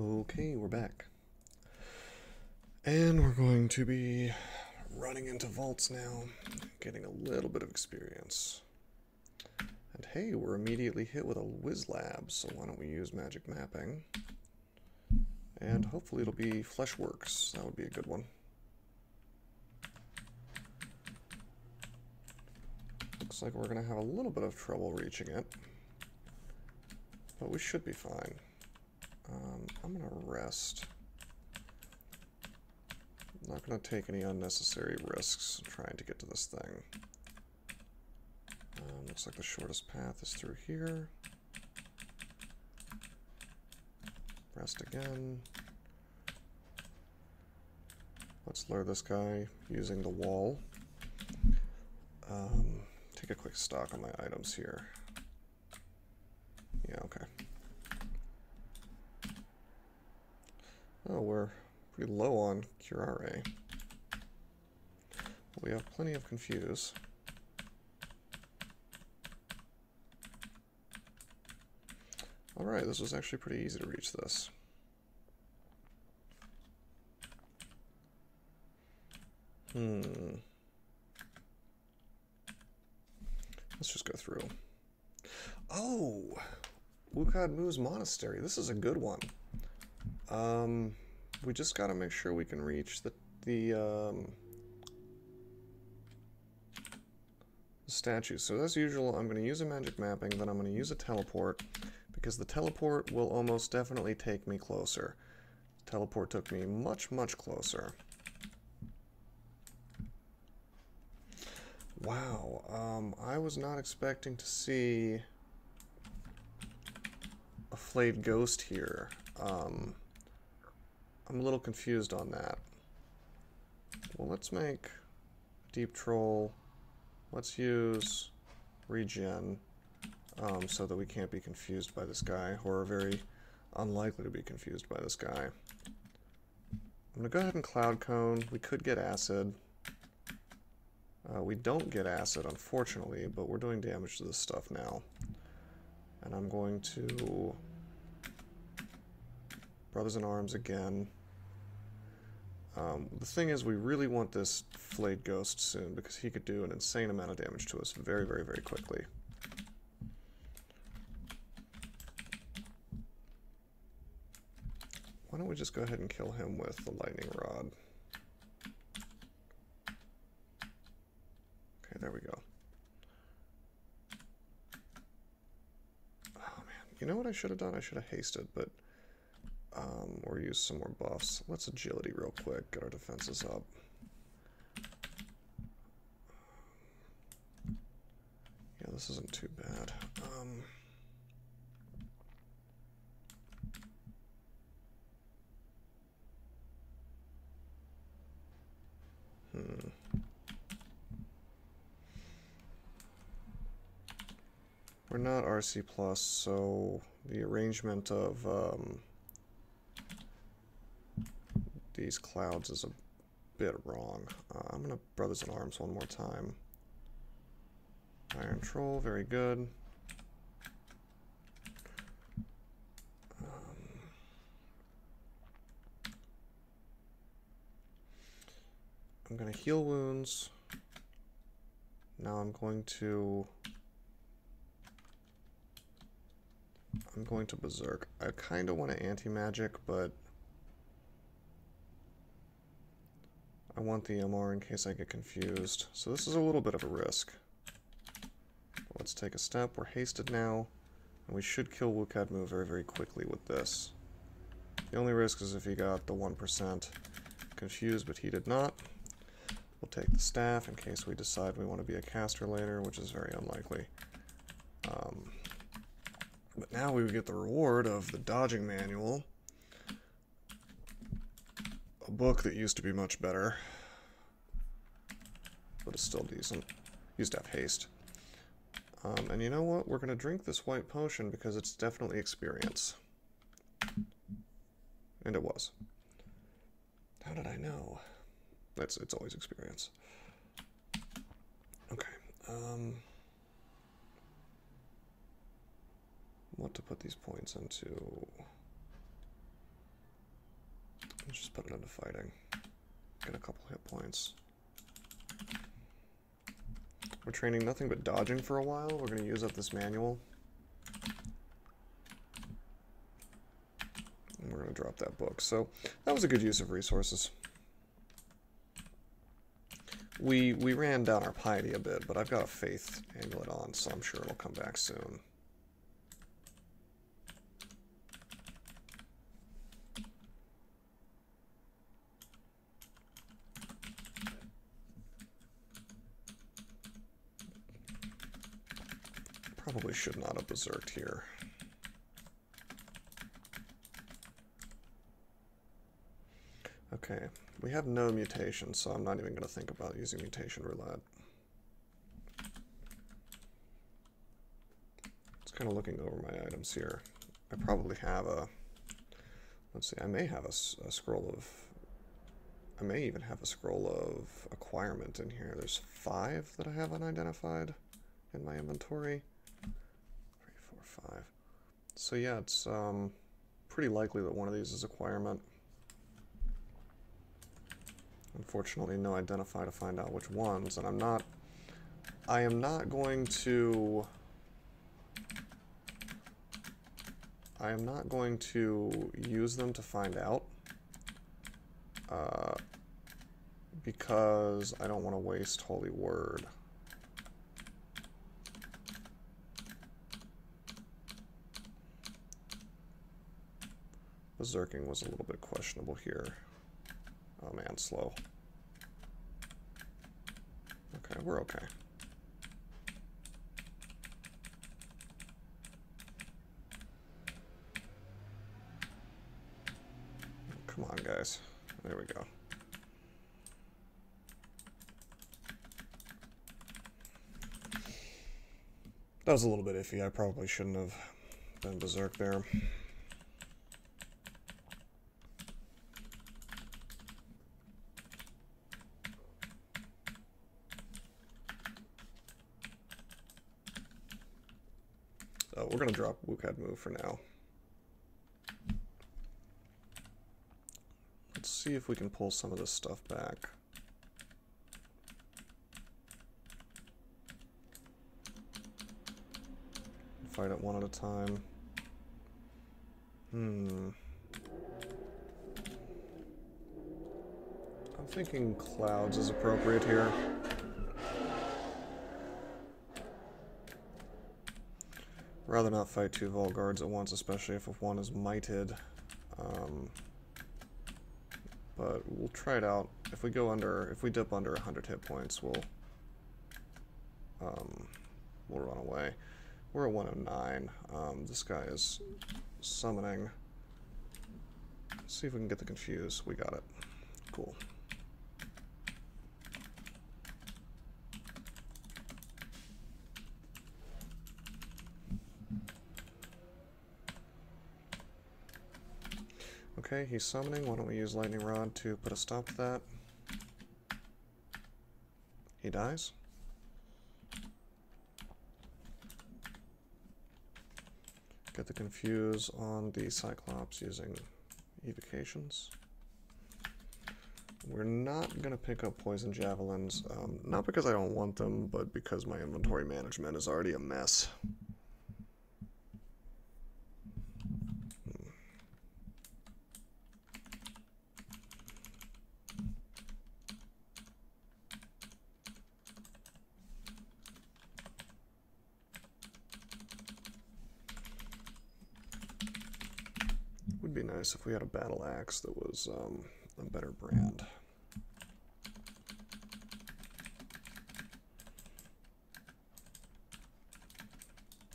Okay, we're back. And we're going to be running into vaults now, getting a little bit of experience. And hey, we're immediately hit with a whiz lab, so why don't we use magic mapping? And hopefully it'll be Fleshworks. That would be a good one. Looks like we're going to have a little bit of trouble reaching it, but we should be fine. I'm going to rest. I'm not going to take any unnecessary risks trying to get to this thing. Looks like the shortest path is through here. Rest again. Let's lure this guy using the wall. Take a quick stock on my items here. Yeah, okay. Oh, we're pretty low on curare. We have plenty of confuse. Alright, this was actually pretty easy to reach this. Let's just go through. Oh! Wukad Mu's Monastery. This is a good one. We just gotta make sure we can reach the statue. So as usual, I'm gonna use a magic mapping, then I'm gonna use a teleport, because the teleport will almost definitely take me closer. The teleport took me much, much closer. Wow, I was not expecting to see a flayed ghost here. I'm a little confused on that. Well, let's make Deep Troll. Let's use Regen so that we can't be confused by this guy, or are very unlikely to be confused by this guy. I'm going to go ahead and Cloud Cone. We could get Acid. We don't get Acid, unfortunately, but we're doing damage to this stuff now. And I'm going to Brothers in Arms again. The thing is, we really want this Flayed Ghost soon, because he could do an insane amount of damage to us very, very, very quickly. Why don't we just go ahead and kill him with the Lightning Rod? Okay, there we go. Oh man, you know what I should have done? I should have hasted, but or use some more buffs. Let's agility real quick, get our defenses up. Yeah, this isn't too bad. We're not RC+, so the arrangement of these clouds is a bit wrong. I'm going to Brothers in Arms one more time. Iron Troll, very good. I'm going to heal wounds. Now I'm going to Berserk. I kind of want to anti-magic, but I want the MR in case I get confused. So this is a little bit of a risk. Let's take a step. We're hasted now, and we should kill Wukad Mu very, very quickly with this. The only risk is if he got the 1% confused, but he did not. We'll take the staff in case we decide we want to be a caster later, which is very unlikely. But now we would get the reward of the dodging manual. A book that used to be much better, but it's still decent. Used to have haste. And you know what? We're going to drink this white potion because it's definitely experience. And it was. How did I know? It's always experience. Okay. What to put these points into? Let's just put it into fighting. Get a couple hit points. We're training nothing but dodging for a while. We're going to use up this manual. And we're going to drop that book. So that was a good use of resources. We ran down our piety a bit, but I've got a faith amulet on, so I'm sure it'll come back soon. Probably should not have berserked here. Okay, we have no mutation, so I'm not even going to think about using mutation roulette. Just kind of looking over my items here. I probably have a... Let's see, I may have a scroll of... I may even have a scroll of acquirement in here. There's 5 that I have unidentified in my inventory. 3, 4, 5. So yeah, it's pretty likely that one of these is acquirement. Unfortunately, no identify to find out which ones, and I am not going to use them to find out, because I don't want to waste Holy Word. Berserking was a little bit questionable here. Oh man, slow. Okay, we're okay. Come on, guys. There we go. That was a little bit iffy. I probably shouldn't have been berserk there. We're going to drop Wukad move for now. Let's see if we can pull some of this stuff back. Fight it one at a time. I'm thinking clouds is appropriate here. Rather not fight 2 Vol Guards at once, especially if one is mighted. But we'll try it out. If we dip under 100 hit points, we'll run away. We're at 109. This guy is summoning. Let's see if we can get the confuse. We got it. Cool. Okay, he's summoning. Why don't we use Lightning Rod to put a stop to that? He dies. Get the confuse on the Cyclops using evocations. We're not going to pick up poison javelins, not because I don't want them, but because my inventory management is already a mess. Would be nice if we had a battle axe that was a better brand.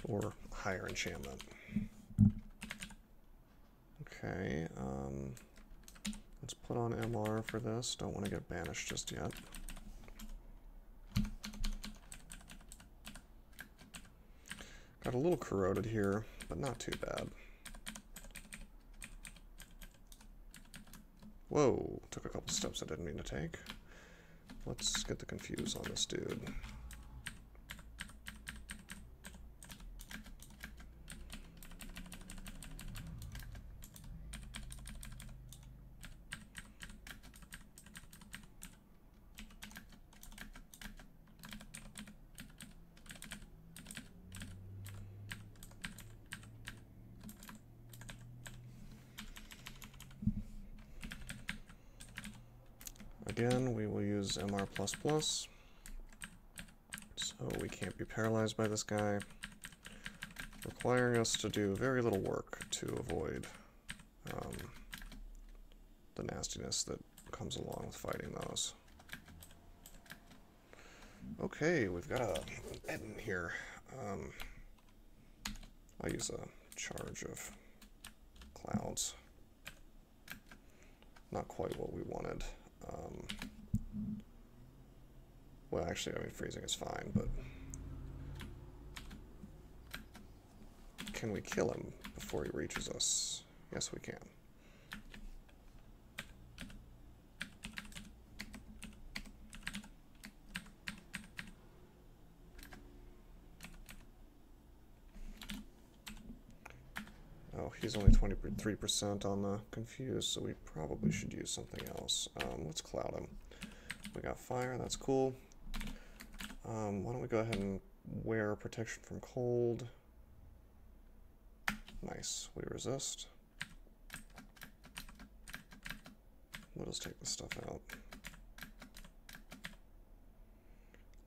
Or higher enchantment. Okay, let's put on MR for this. Don't want to get banished just yet. Got a little corroded here, but not too bad. Whoa, took a couple steps I didn't mean to take. Let's get the confuse on this dude. Again, we will use MR++, so we can't be paralyzed by this guy, requiring us to do very little work to avoid the nastiness that comes along with fighting those. Okay, we've got a bed in here. I'll use a charge of clouds. Not quite what we wanted. Well, actually, I mean, freezing is fine, but can we kill him before he reaches us? Yes, we can. Oh, he's only 23% on the confused, so we probably should use something else. Let's cloud him. We got fire, that's cool. Why don't we go ahead and wear protection from cold. Nice, we resist. Let us take this stuff out.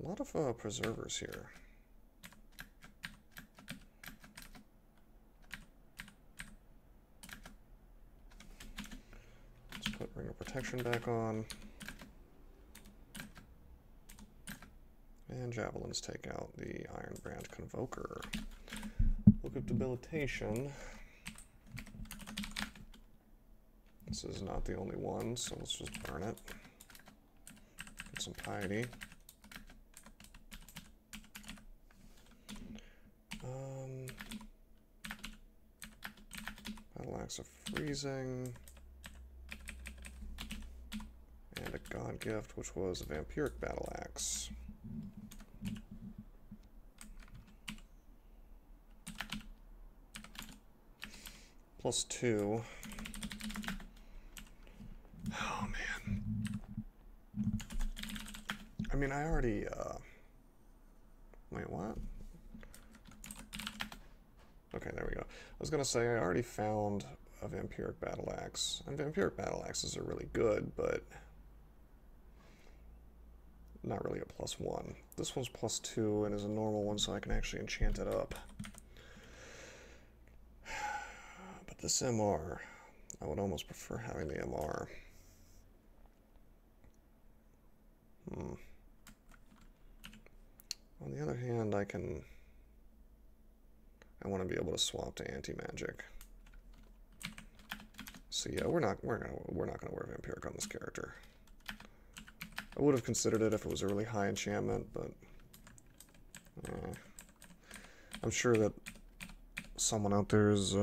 A lot of preservers here. Let's put ring of protection back on. And javelins take out the Iron Brand Convoker. Book of Debilitation. This is not the only one, so let's just burn it. Get some piety. Battle Axe of Freezing. And a God Gift, which was a Vampiric Battle Axe. +2. Oh man. I mean, I already, wait, what? Okay, there we go. I was gonna say, I already found a Vampiric Battle Axe. And Vampiric Battle Axes are really good, but not really a +1. This one's +2 and is a normal one, so I can actually enchant it up. But this MR, I would almost prefer having the MR. On the other hand, I want to be able to swap to anti-magic. So yeah, we're not gonna wear Vampiric on this character. I would have considered it if it was a really high enchantment, but I'm sure that someone out there is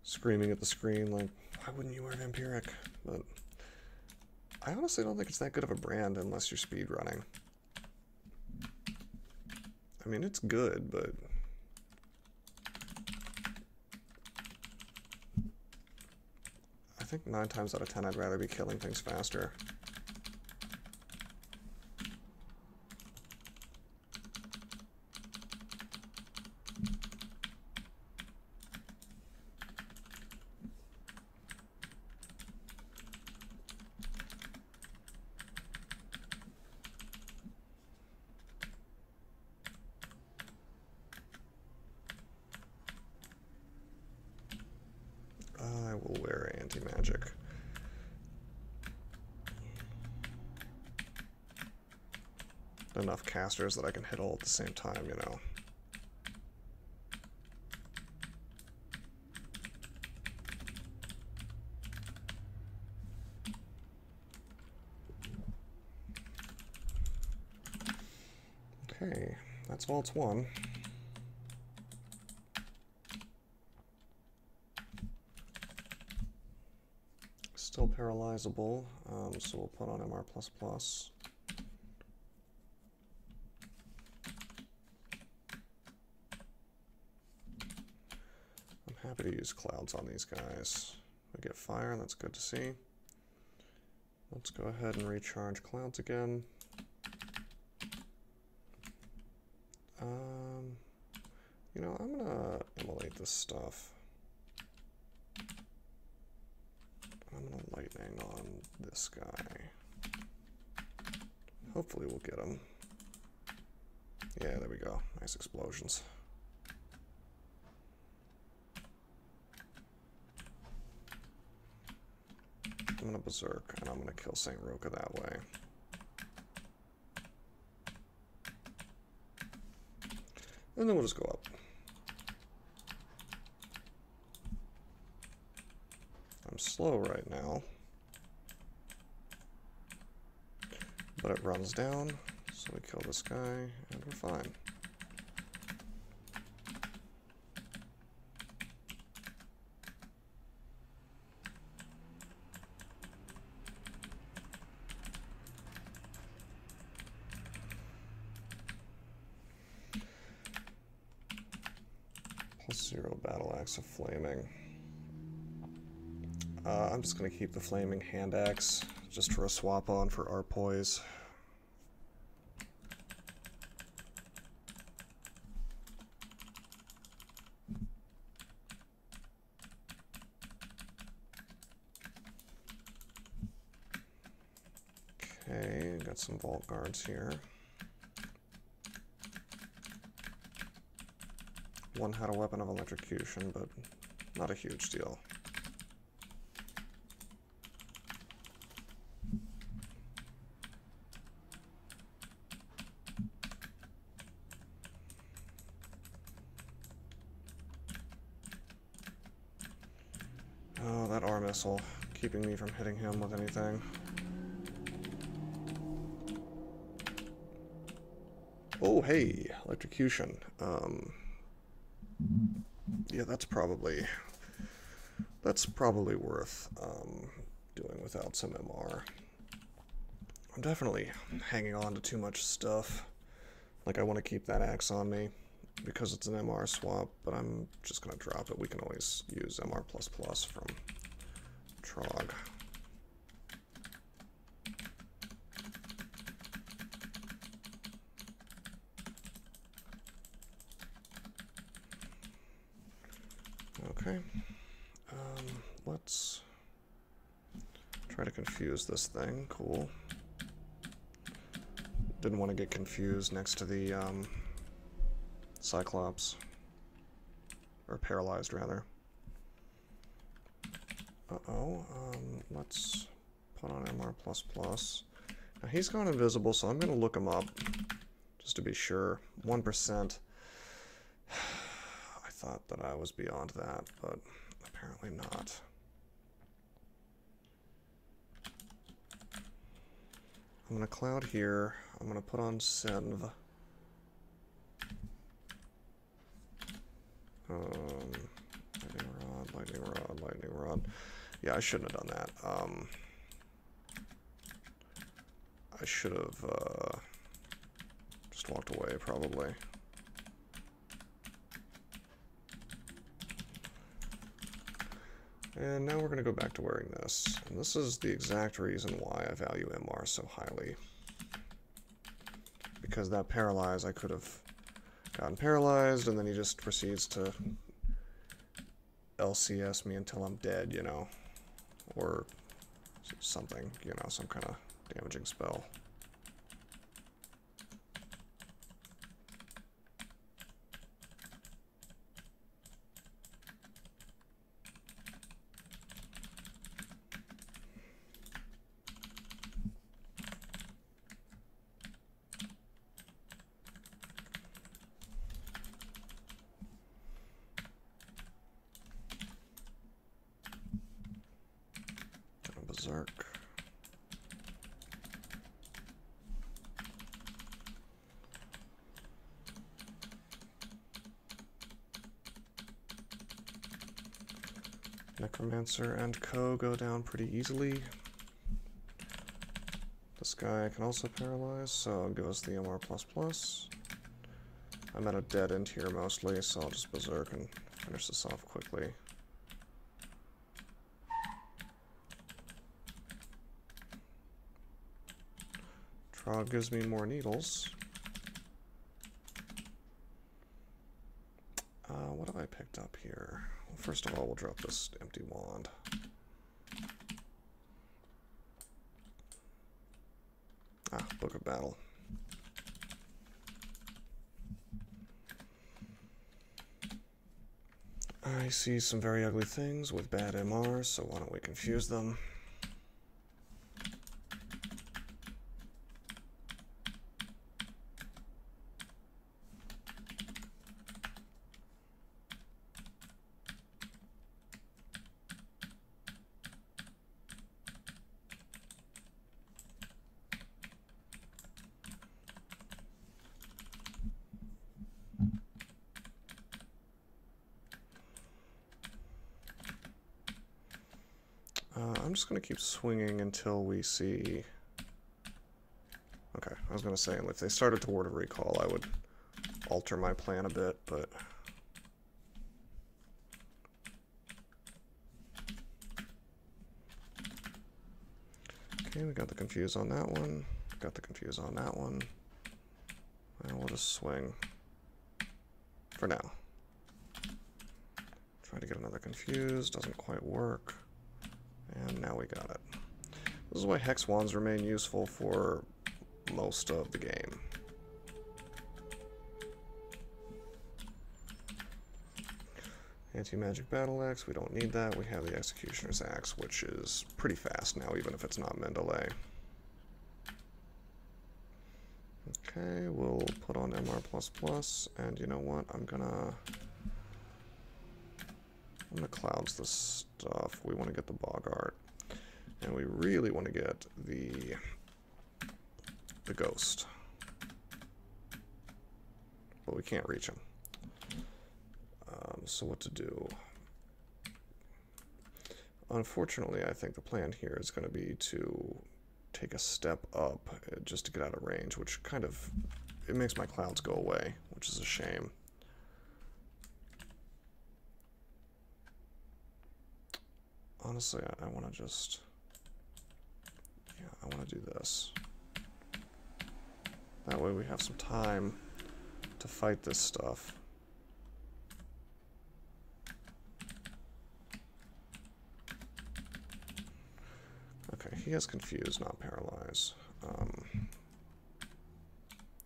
screaming at the screen like, why wouldn't you wear Vampiric? But I honestly don't think it's that good of a brand unless you're speedrunning. I mean, it's good, but I think 9 times out of 10 I'd rather be killing things faster. I will wear anti-magic. Enough casters that I can hit all at the same time, you know. Okay, that's Waltz 1. Still paralyzable, so we'll put on MR++. I'm happy to use clouds on these guys. We get fire, that's good to see. Let's go ahead and recharge clouds again. You know, I'm gonna immolate this stuff. I'm gonna light lightning on this guy. Hopefully we'll get him. Yeah, there we go. Nice explosions. I'm gonna berserk, and I'm gonna kill Saint Roka that way. And then we'll just go up. I'm slow right now, but it runs down, so we kill this guy, and we're fine. +0 battle axe of flaming. I'm just going to keep the flaming hand axe just for a swap on for our poise. Okay, got some vault guards here. One had a weapon of electrocution, but not a huge deal. Oh, that R missile, keeping me from hitting him with anything. Oh, hey, electrocution. Yeah, that's probably worth doing without some MR. I'm definitely hanging on to too much stuff. Like, I want to keep that axe on me because it's an MR swap, but I'm just going to drop it. We can always use MR++ from Trog. Okay, let's try to confuse this thing. Cool. Didn't want to get confused next to the Cyclops. Or paralyzed, rather. Uh-oh, let's put on MR++. Now, he's gone invisible, so I'm going to look him up, just to be sure. 1%. I thought that I was beyond that, but apparently not. I'm going to cloud here. I'm going to put on Senv. Lightning rod, lightning rod, lightning rod. Yeah, I shouldn't have done that. I should have just walked away, probably. And now we're going to go back to wearing this. And this is the exact reason why I value MR so highly. Because that paralyze, I could have gotten paralyzed, and then he just proceeds to LCS me until I'm dead, you know. Or something, you know, some kind of damaging spell. Berserk. Necromancer and Co go down pretty easily. This guy can also paralyze, so I'll give us the MR++. I'm at a dead end here mostly, so I'll just berserk and finish this off quickly. Trog gives me more needles. What have I picked up here? Well, first of all, we'll drop this empty wand. Ah, Book of Battle. I see some very ugly things with bad MRs, so why don't we confuse them? I'm just going to keep swinging until we see... Okay, I was going to say, if they started toward a recall, I would alter my plan a bit, but... Okay, we got the confuse on that one. Got the confuse on that one. And we'll just swing. For now. Try to get another confuse, doesn't quite work. And now we got it. This is why Hex Wands remain useful for most of the game. Anti-Magic Battle Axe, we don't need that. We have the Executioner's Axe, which is pretty fast now, even if it's not Mendeley. Okay, we'll put on MR++, and you know what? I'm gonna clouds this stuff. We want to get the Boggart, and we really want to get the ghost, but we can't reach him. So what to do? Unfortunately, I think the plan here is going to be to take a step up just to get out of range, which kind of, it makes my clouds go away, which is a shame. Honestly, I want to just, yeah, I want to do this. That way we have some time to fight this stuff. Okay, he has confused, not paralyze.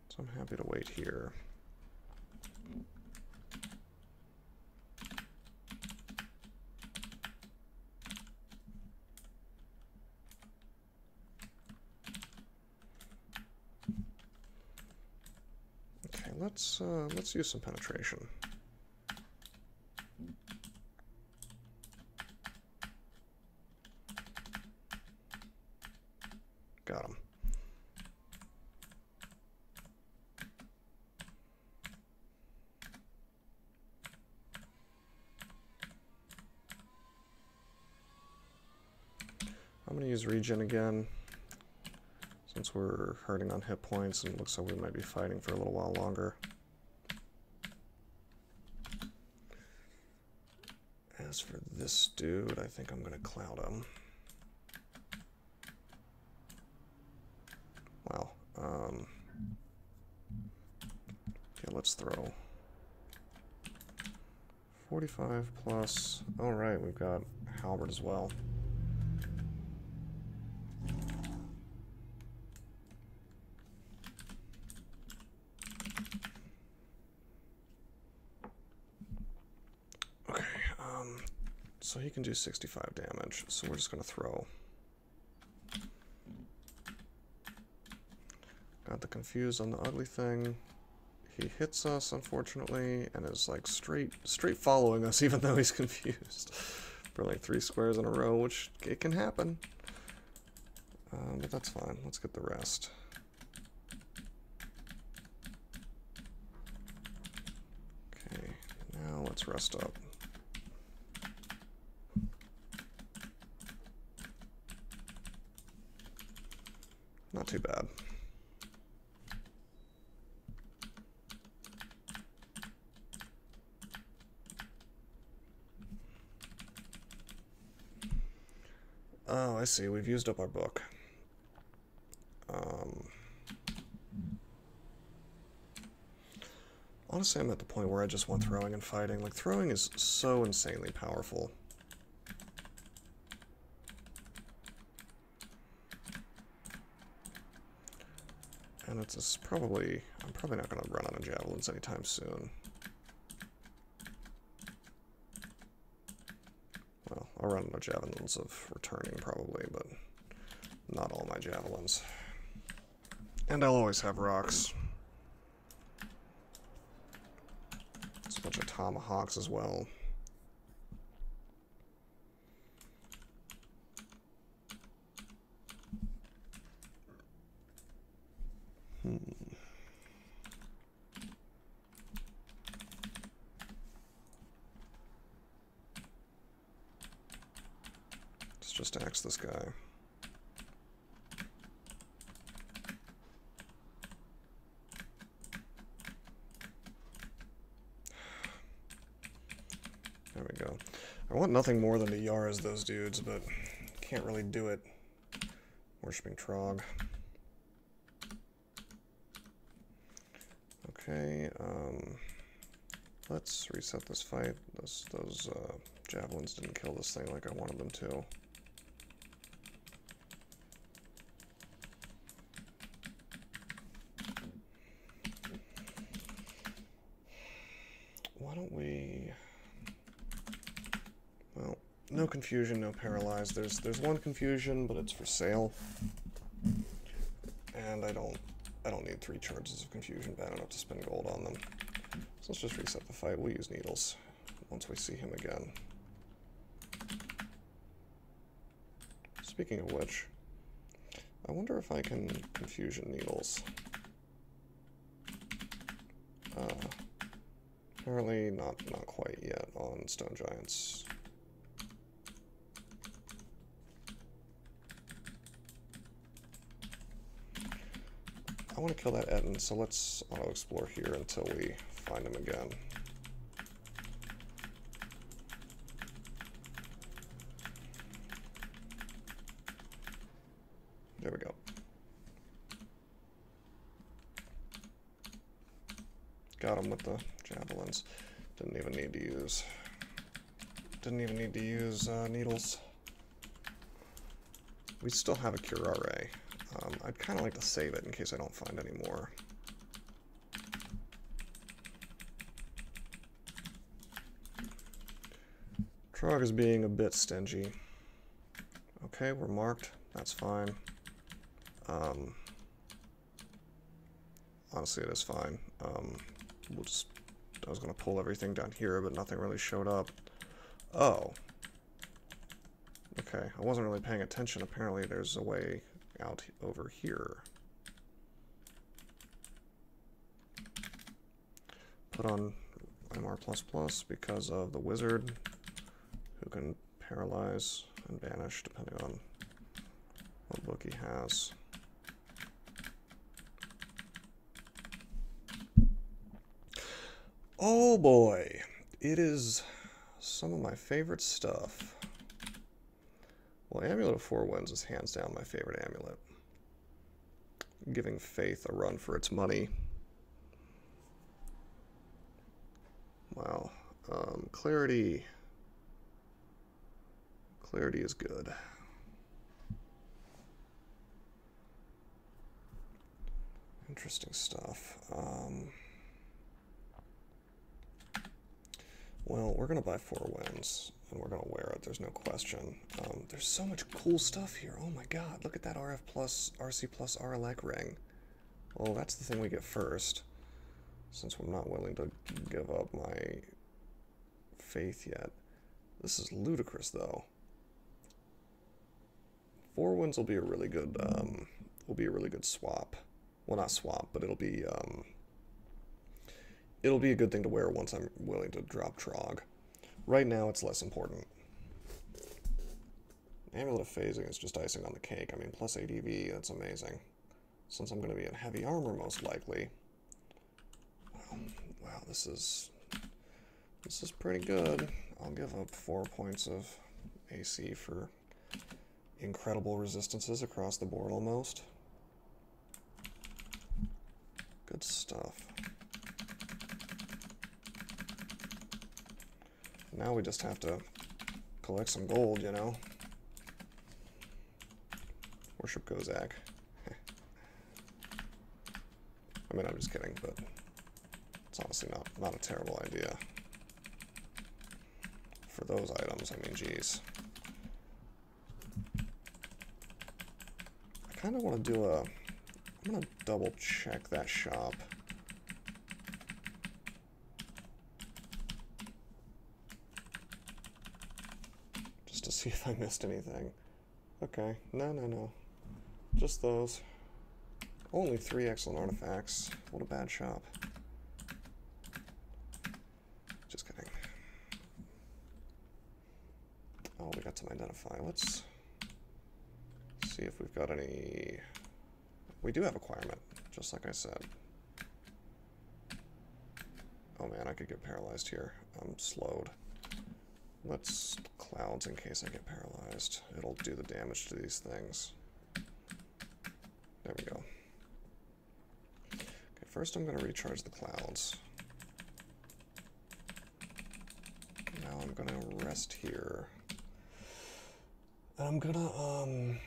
So I'm happy to wait here. Okay, let's use some penetration. Got him. I'm going to use regen again, since we're hurting on hit points and it looks like we might be fighting for a little while longer. As for this dude, I think I'm going to cloud him. Wow. Okay, let's throw 45 plus. All right, we've got Halberd as well. Okay, so he can do 65 damage, so we're just going to throw. Got the confuse on the ugly thing. He hits us, unfortunately, and is like straight following us, even though he's confused for like 3 squares in a row, which it can happen. But that's fine. Let's get the rest. Okay, now let's rest up. Not too bad. Oh, I see. We've used up our book. Honestly, I'm at the point where I just want throwing and fighting. Like, throwing is so insanely powerful. And it's probably... I'm probably not going to run out of javelins anytime soon. Well, I'll run out of javelins of returning probably, but not all my javelins. And I'll always have rocks. There's a bunch of tomahawks as well. Let's just axe this guy. There we go. I want nothing more than to Yara's those dudes, but can't really do it. Worshipping Trog. Okay, let's reset this fight. Those javelins didn't kill this thing like I wanted them to. Why don't we... Well, no confusion, no paralyze. There's one confusion, but it's for sale. And I don't need 3 charges of confusion bad enough to spend gold on them. So let's just reset the fight. We'll use needles once we see him again. Speaking of which, I wonder if I can confusion needles. Apparently not quite yet on stone giants. I want to kill that Etten, so let's auto-explore here until we find him again. There we go. Got him with the javelins. Didn't even need to use needles. We still have a curare. I'd kind of like to save it in case I don't find any more. Trog is being a bit stingy. Okay, we're marked. That's fine. Honestly, it is fine. We'll just... I was going to pull everything down here, but nothing really showed up. Oh. Okay, I wasn't really paying attention. Apparently there's a way out over here. Put on MR++ because of the wizard, who can paralyze and banish depending on what book he has. Oh boy, it is some of my favorite stuff. Well, Amulet of Four Winds is hands down my favorite amulet. Giving Faith a run for its money. Wow. Clarity. Clarity is good. Interesting stuff. Well, we're going to buy Four Winds, and we're going to wear it, there's no question. There's so much cool stuff here. Oh my god, look at that RF plus, RC plus RLEC ring. Well, that's the thing we get first, since I'm not willing to give up my faith yet. This is ludicrous, though. Four Winds will be a really good, swap. Well, not swap, but it'll be a good thing to wear once I'm willing to drop Trog. Right now, it's less important. Amulet of Phasing is just icing on the cake. I mean, plus ADV, that's amazing. Since I'm going to be in heavy armor, most likely. Wow, this is pretty good. I'll give up 4 points of AC for incredible resistances across the board, almost. Good stuff. Now we just have to collect some gold, you know? Worship Kozak. I mean, I'm just kidding, but it's honestly not a terrible idea. For those items, I mean, geez. I kind of want to do a... I'm going to double check that shop. Just to see if I missed anything. Okay, no. Just those. Only 3 excellent artifacts. What a bad shop. Just kidding. Oh, we got some identify. Let's see if we've got any... We do have acquirement, just like I said. Oh man, I could get paralyzed here. I'm slowed. Let's clouds in case I get paralyzed. It'll do the damage to these things. There we go. Okay, first I'm going to recharge the clouds. Now I'm going to rest here. And I'm going to,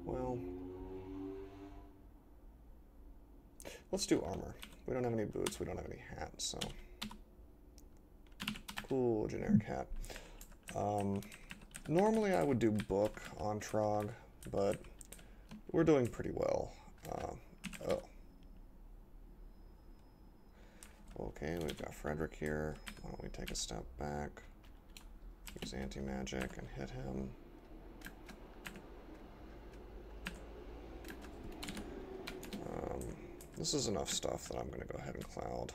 well, let's do armor. We don't have any boots, we don't have any hats, so. Cool, generic hat. Normally I would do book on Trog, but we're doing pretty well. Oh. Okay, we've got Frederick here. Why don't we take a step back, use anti-magic and hit him. This is enough stuff that I'm going to go ahead and cloud.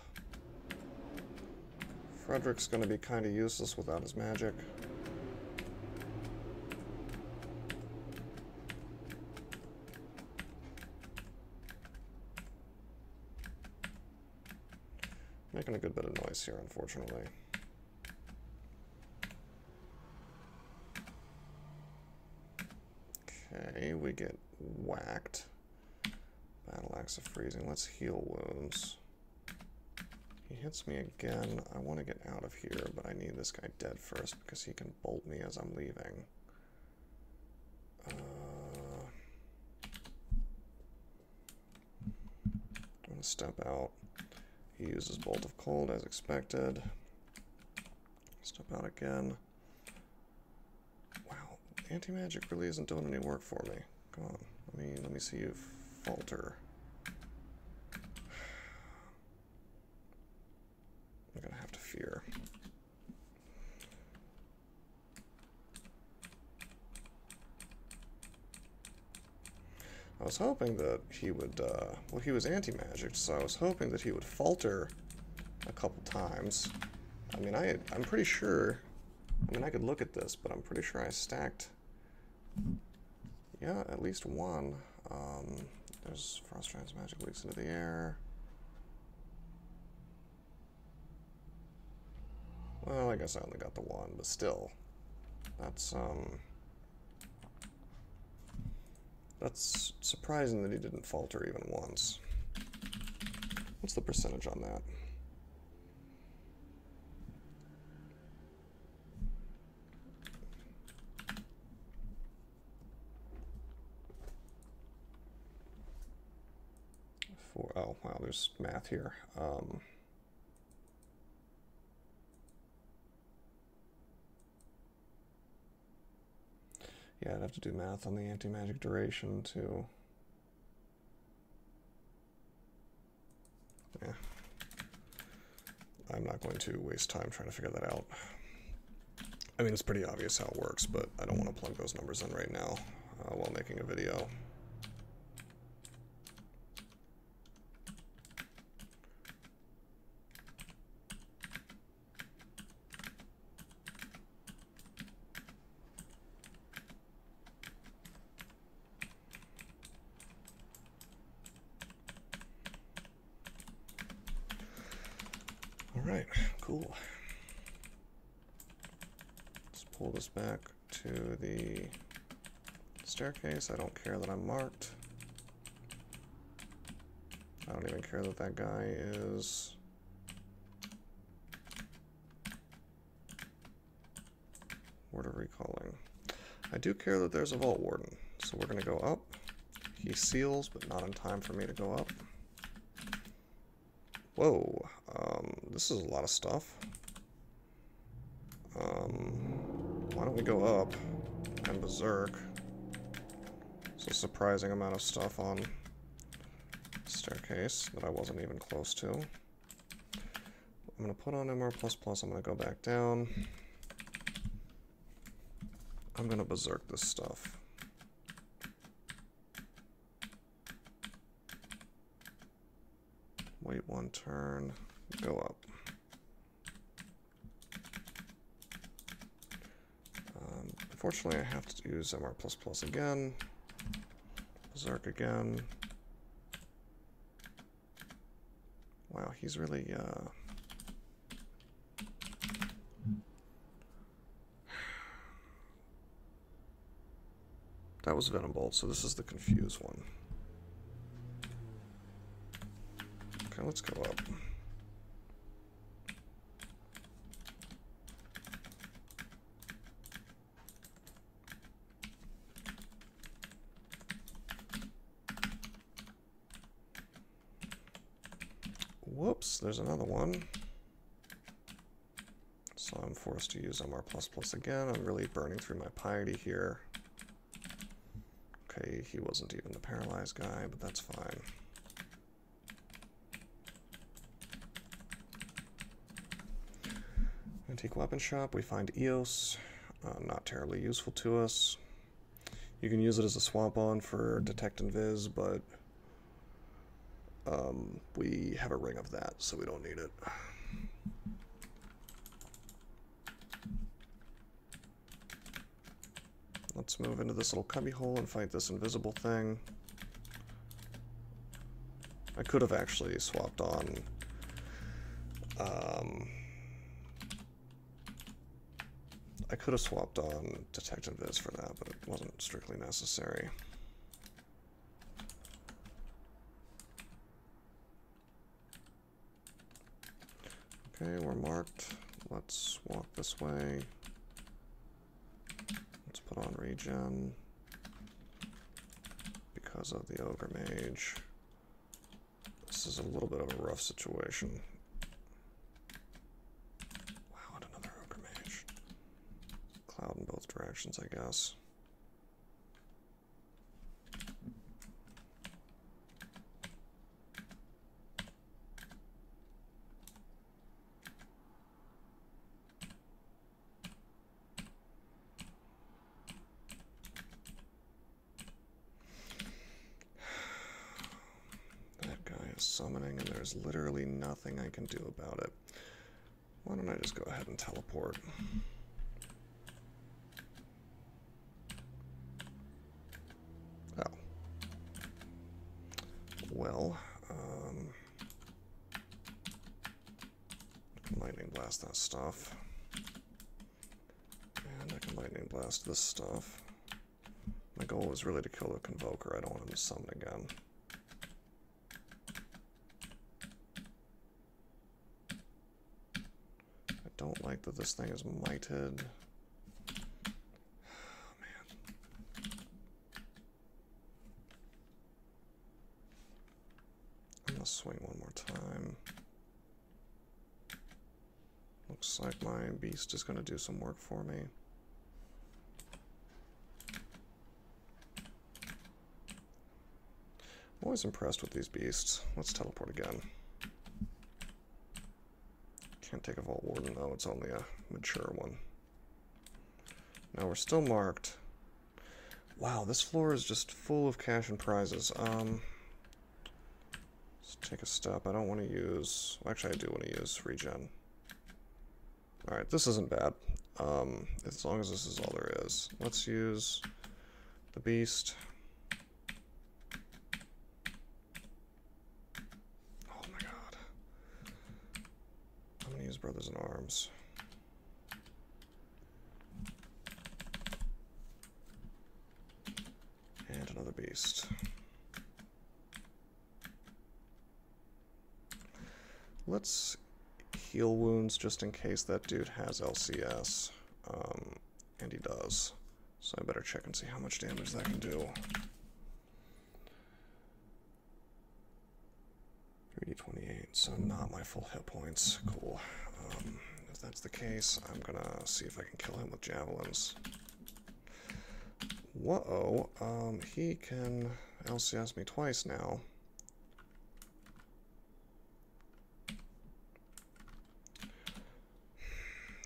Frederick's going to be kind of useless without his magic. Making a good bit of noise here, unfortunately. Okay, we get whacked. Battle Axe of Freezing. Let's heal wounds. He hits me again. I want to get out of here, but I need this guy dead first because he can bolt me as I'm leaving. I'm going to step out. He uses Bolt of Cold as expected. Step out again. Wow, anti-magic really isn't doing any work for me. Come on, let me see you falter. I'm gonna have to fear. I was hoping that he would, well, he was anti-magic, so I was hoping that he would falter a couple times. I mean, I'm pretty sure, I mean, I could look at this, but I'm pretty sure I stacked, yeah, at least one. There's Frost Giant's magic leaks into the air. Well, I guess I only got the one, but still, that's surprising that he didn't falter even once. What's the percentage on that? Oh, wow, there's math here. Yeah, I'd have to do math on the anti-magic duration, too. Yeah. I'm not going to waste time trying to figure that out. I mean, it's pretty obvious how it works, but I don't want to plug those numbers in right now while making a video. Alright, cool. Let's pull this back to the staircase. I don't care that I'm marked. I don't even care that that guy is... Word of recalling. I do care that there's a Vault Warden, so we're going to go up. He seals, but not in time for me to go up. Whoa, this is a lot of stuff. Why don't we go up and Berserk? It's a surprising amount of stuff on the staircase that I wasn't even close to. I'm going to put on MR++, I'm going to go back down. I'm going to Berserk this stuff. Wait one turn, go up. Unfortunately, I have to use MR++ again. Berserk again. Wow, he's really, That was Venom Bolt, so this is the confused one. Okay, let's go up. Whoops, there's another one. So I'm forced to use MR++ again. I'm really burning through my piety here. Okay, he wasn't even the paralyzed guy, but that's fine. Antique weapon shop, we find EOS. Not terribly useful to us. You can use it as a swap on for detect and vis, but we have a ring of that, so we don't need it. Let's move into this little cubbyhole and fight this invisible thing. I could have actually swapped on Detect and Viz for that, but it wasn't strictly necessary. Okay, we're marked. Let's walk this way. Let's put on regen because of the Ogre Mage. This is a little bit of a rough situation. Wow, and another Ogre Mage. Cloud in both directions, I guess. Summoning, and there's literally nothing I can do about it. Why don't I just go ahead and teleport? Oh. Well, I can lightning blast that stuff. And I can lightning blast this stuff. My goal is really to kill the Convoker. I don't want him to summon again. Don't like that this thing is mighted. Oh, man. I'm gonna swing one more time. Looks like my beast is gonna do some work for me. I'm always impressed with these beasts. Let's teleport again. Can't take a Vault Warden though, it's only a mature one. Now we're still marked. Wow, this floor is just full of cash and prizes. Let's take a step. I don't want to use... Actually, I do want to use regen. Alright, this isn't bad. As long as this is all there is. Let's use the beast. Brothers in Arms. And another beast. Let's heal wounds just in case that dude has LCS. And he does. So I better check and see how much damage that can do. 3d28, so not my full hit points. Cool. If that's the case, I'm gonna see if I can kill him with javelins. Whoa, he can LCS me twice now.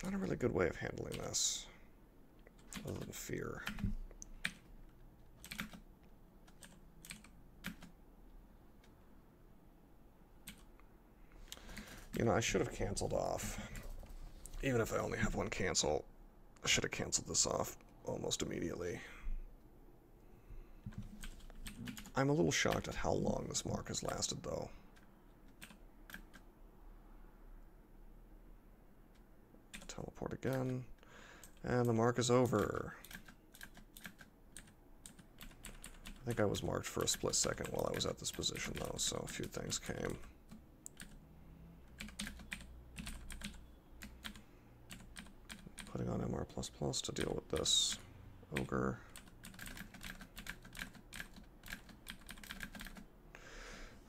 Not a really good way of handling this, other than fear. You know, I should have canceled off. Even if I only have one cancel, I should have canceled this off almost immediately. I'm a little shocked at how long this mark has lasted, though. Teleport again, and the mark is over. I think I was marked for a split second while I was at this position, though, so a few things came. Putting on MR++ to deal with this ogre.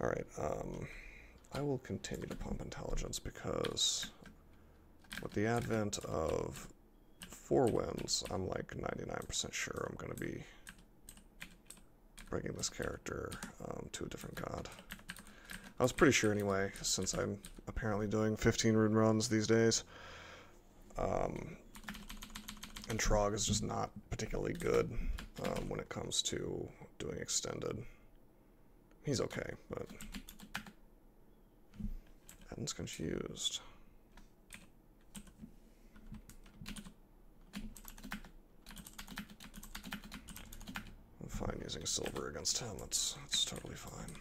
Alright, I will continue to pump intelligence because with the advent of 4 wins, I'm like 99% sure I'm going to be bringing this character to a different god. I was pretty sure anyway, since I'm apparently doing 15 rune runs these days. And Trog is just not particularly good when it comes to doing extended. He's okay, but Eden's confused. I'm fine using silver against him. That's totally fine.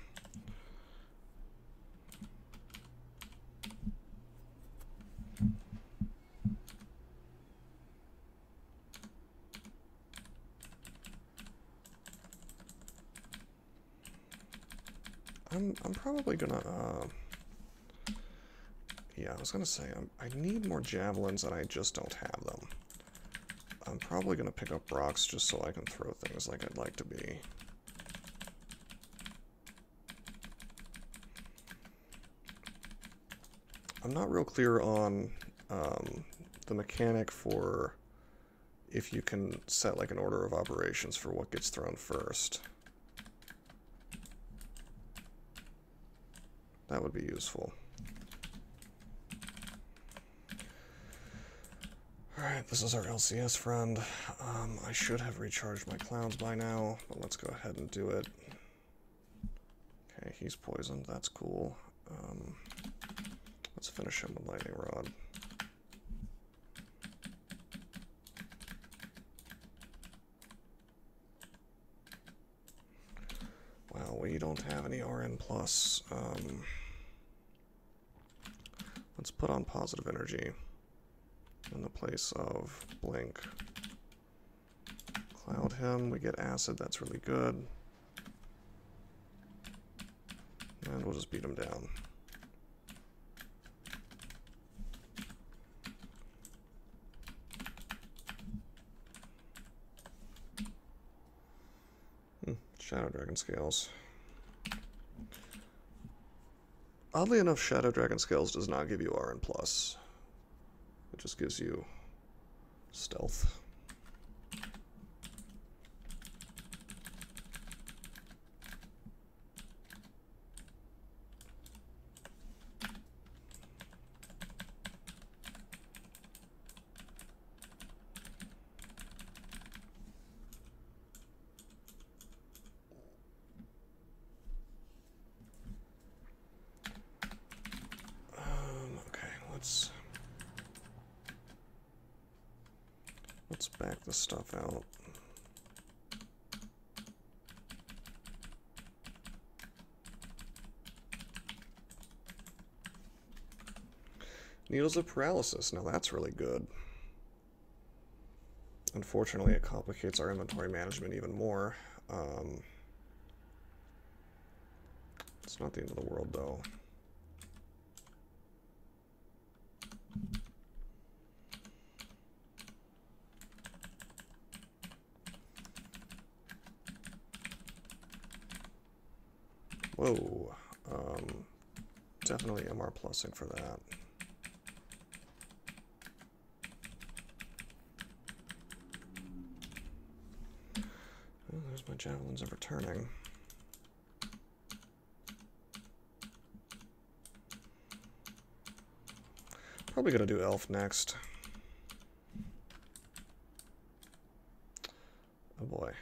I'm probably gonna, yeah, I was gonna say, I need more javelins and I just don't have them. I'm probably gonna pick up rocks just so I can throw things like I'd like to be. I'm not real clear on the mechanic for if you can set like an order of operations for what gets thrown first. That would be useful. Alright, this is our LCS friend. I should have recharged my clouds by now, but let's go ahead and do it. Okay, he's poisoned. That's cool. Let's finish him with Lightning Rod. Well, we don't have any RN+. Let's put on positive energy in the place of blink. Cloud him, we get acid, that's really good. And we'll just beat him down. Shadow Dragon Scales. Oddly enough, Shadow Dragon Scales does not give you RN+. It just gives you stealth. Let's back this stuff out. Needles of Paralysis. Now that's really good. Unfortunately, it complicates our inventory management even more. It's not the end of the world, though. Whoa. Definitely MR plussing for that. Well, there's my javelins of returning. Probably gonna do elf next. Oh boy.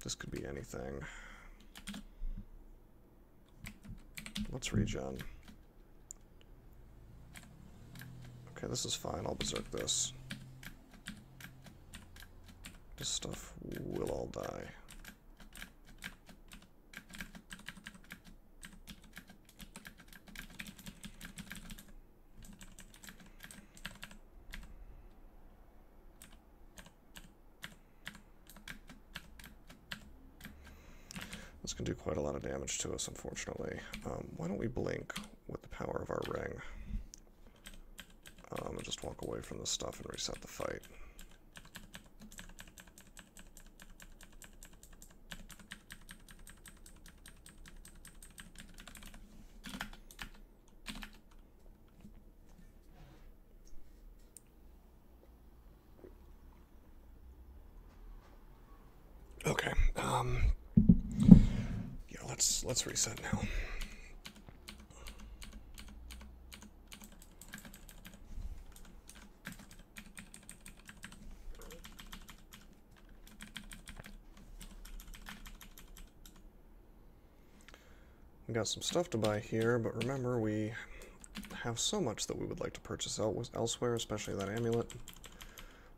This could be anything. Let's regen. Okay, this is fine. I'll berserk this. This stuff will all die. This can do quite a lot of damage to us, unfortunately. Why don't we blink with the power of our ring? And just walk away from this stuff and reset the fight. Okay. Yeah, let's reset now. We got some stuff to buy here, but remember we have so much that we would like to purchase elsewhere, especially that amulet.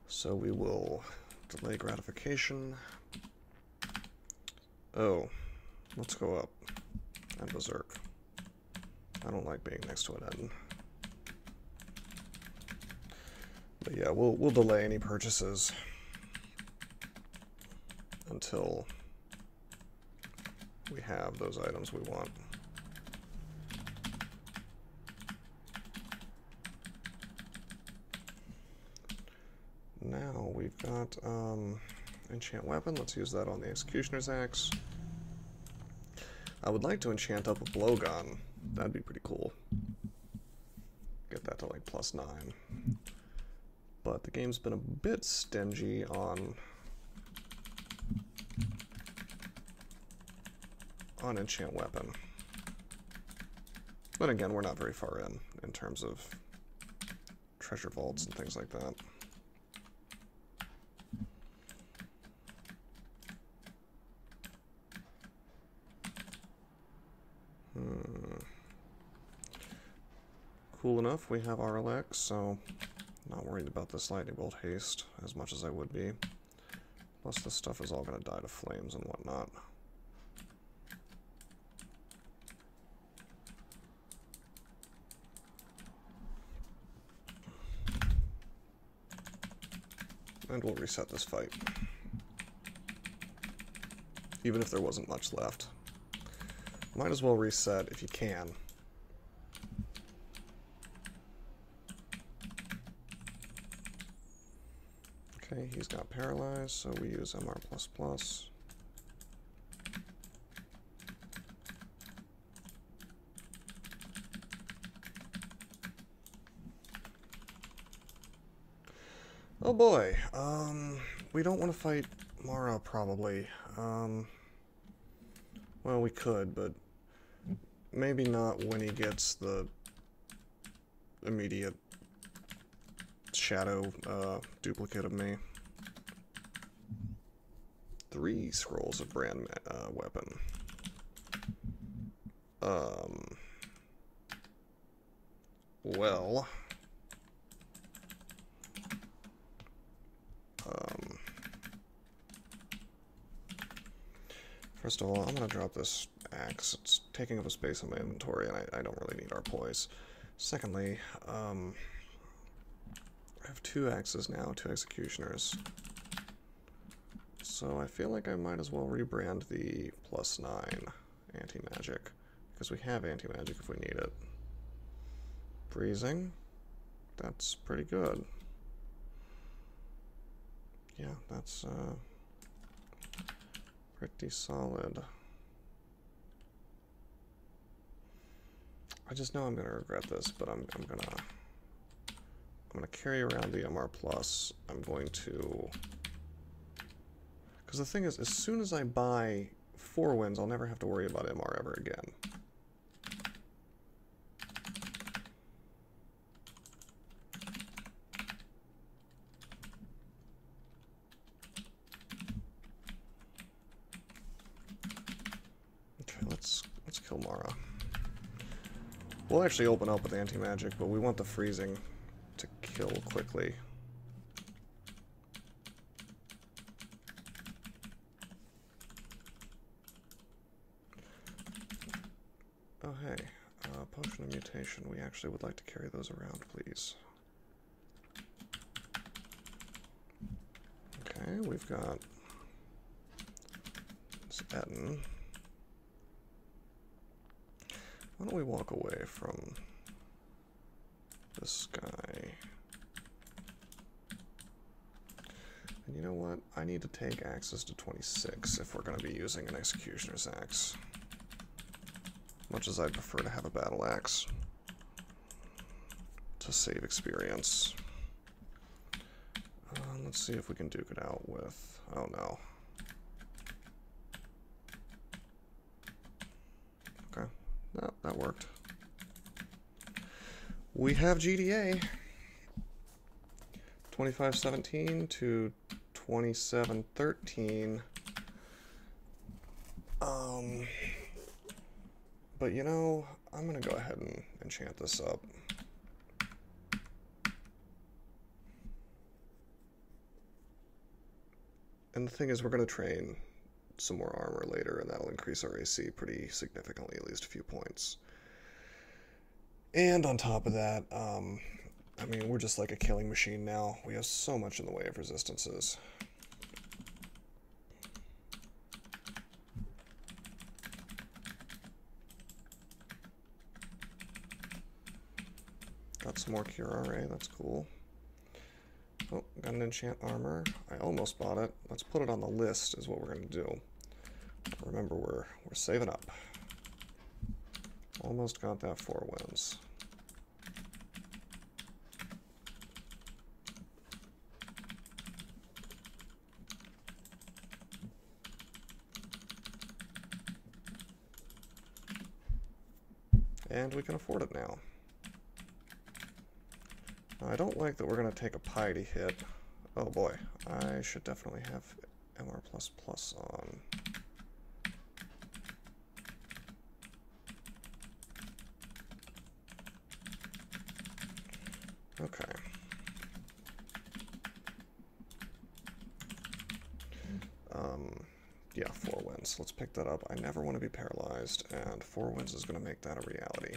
So we will delay gratification. Oh, let's go up and berserk. I don't like being next to an end. But yeah, we'll delay any purchases until we have those items we want. Now we've got enchant weapon. Let's use that on the executioner's axe. I would like to enchant up a blowgun. That'd be pretty cool. Get that to like +9. But the game's been a bit stingy on enchant weapon. But again, we're not very far in terms of treasure vaults and things like that. Cool enough, we have RLX, so not worried about this lightning bolt haste as much as I would be. Plus this stuff is all going to die to flames and whatnot. And we'll reset this fight. Even if there wasn't much left. Might as well reset if you can. Okay, he's got paralyzed, so we use MR++. Oh boy, we don't want to fight Mara, probably. Well, we could, but maybe not when he gets the immediate shadow duplicate of me. 3 scrolls of brand weapon. Well, first of all, I'm gonna drop this axe. It's taking up a space in my inventory, and I don't really need our poise. Secondly, I have 2 axes now, 2 executioners. So I feel like I might as well rebrand the +9 anti-magic, because we have anti-magic if we need it. Freezing. That's pretty good. Yeah, that's pretty solid. I just know I'm gonna regret this, but I'm gonna carry around the MR Plus. I'm going to, because the thing is, as soon as I buy 4 Winds, I'll never have to worry about MR ever again. Okay, let's kill Mara. We'll actually open up with anti-magic, but we want the freezing to kill quickly. Oh hey, potion of mutation. We actually would like to carry those around, please. Okay, we've got this Etten. Why don't we walk away from this guy? And you know what? I need to take axes to 26 if we're going to be using an executioner's axe. Much as I'd prefer to have a battle axe to save experience. Let's see if we can duke it out with... Oh no. Okay. No, that worked. We have GDA. 2517 to 2713. But you know, I'm gonna go ahead and enchant this up. And the thing is, we're gonna train some more armor later, and that'll increase our AC pretty significantly, at least a few points. And on top of that, I mean, we're just like a killing machine now. We have so much in the way of resistances. Got some more Cure RA, that's cool. Oh, got an enchant armor. I almost bought it. Let's put it on the list is what we're going to do. Remember, we're saving up. Almost got that 4 Winds. And we can afford it now. Now, I don't like that we're going to take a piety hit. Oh boy, I should definitely have MR++ on. Okay. Yeah, 4 Winds. Let's pick that up. I never want to be paralyzed, and 4 Winds is going to make that a reality.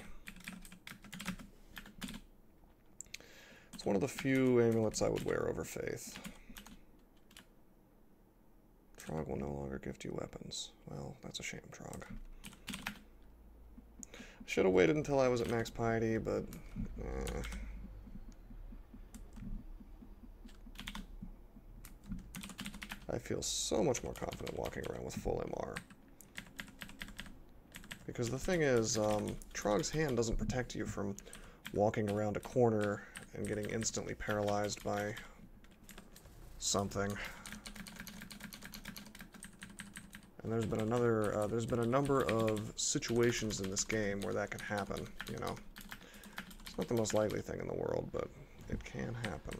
It's one of the few amulets I would wear over Faith. Trog will no longer gift you weapons. Well, that's a shame, Trog. Should have waited until I was at max piety, but... I feel so much more confident walking around with full MR. Because the thing is, Trog's hand doesn't protect you from walking around a corner and getting instantly paralyzed by something. And there's been a number of situations in this game where that can happen, you know. It's not the most likely thing in the world, but it can happen.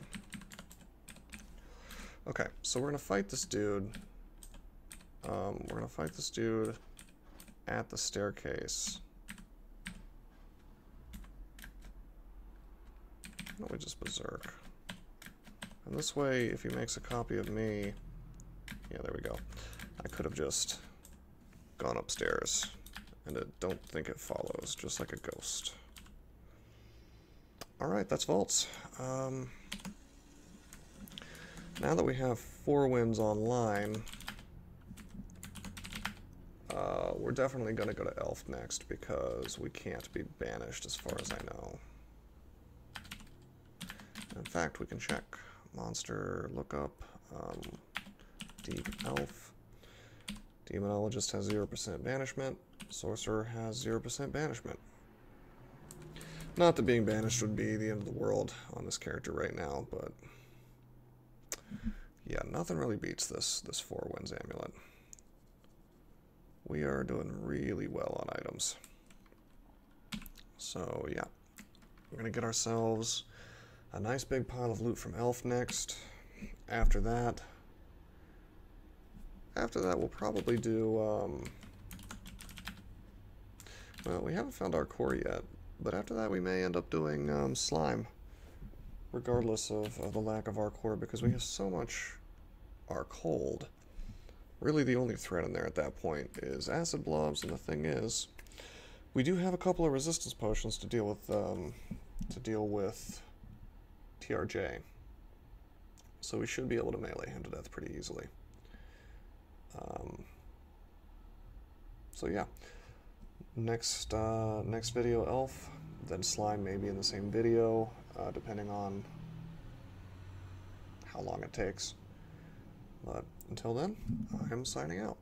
Okay, so we're gonna fight this dude. We're gonna fight this dude at the staircase. Why don't we just berserk? And this way, if he makes a copy of me... Yeah, there we go. I could have just gone upstairs. And I don't think it follows, just like a ghost. Alright, that's vaults. Now that we have 4 Winds online, we're definitely going to go to Elf next, because we can't be banished as far as I know. In fact, we can check. Monster lookup, Deep Elf. Demonologist has 0% banishment. Sorcerer has 0% banishment. Not that being banished would be the end of the world on this character right now, but yeah, nothing really beats this 4 Winds Amulet. We are doing really well on items. So yeah, we're gonna get ourselves a nice big pile of loot from Elf next. After that we'll probably do, well, we haven't found our core yet, but after that we may end up doing slime, regardless of the lack of our core, because we have so much our cold. Really the only threat in there at that point is acid blobs, and the thing is, we do have a couple of resistance potions to deal with TRJ. So we should be able to melee him to death pretty easily. So yeah, next video Elf, then slime maybe in the same video, depending on how long it takes. But until then, I'm signing out.